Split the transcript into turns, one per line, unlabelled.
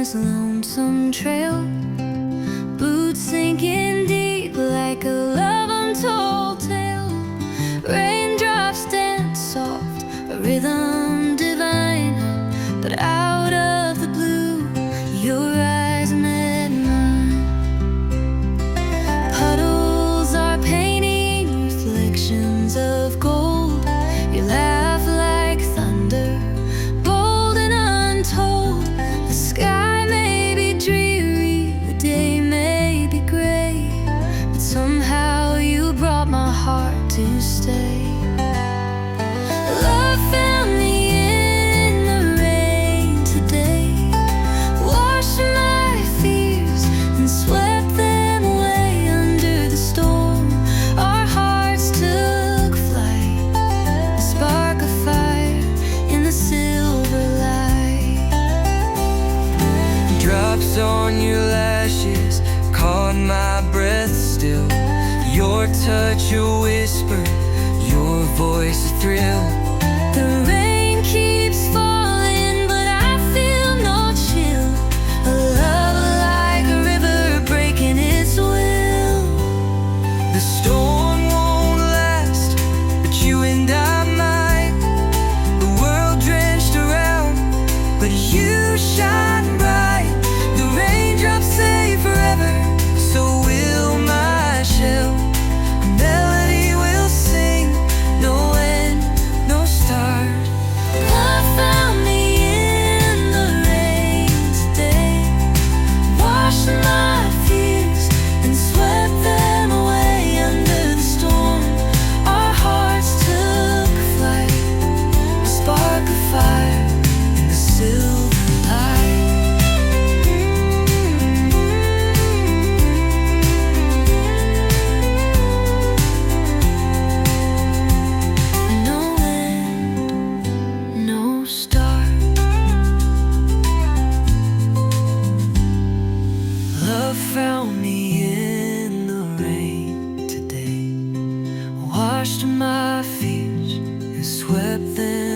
this lonesome trail, boots sinking deep like a love untold tale. Raindrops dance soft, a rhythm divine, but out of the blue, your eyes met mine. Puddles are painting reflections of gold. You laugh like thunder, bold and untold. The sky may be dreary, the day may be gray, but somehow you brought my heart to stay. Love found me in the rain today, washed my fears and swept them away under the storm. Our hearts took flight, a spark of fire in the silver light.
Drops on your lashes caught my breath still. Your touch a whisper, your voice a thrill.
The rain keeps falling, but I feel no chill. A love like a river breaking its will.
The storm won't last, but you and I might. The world drenched around, but you shine bright. The raindrops say forever, so will my shell. A melody will sing, no end, no start.
Love found me in the rain today, washed my fears and swept them away under the storm. Our hearts took flight, a spark of fire in the silver light. No end, no start. Love found me in the rain today, washed my fears and swept them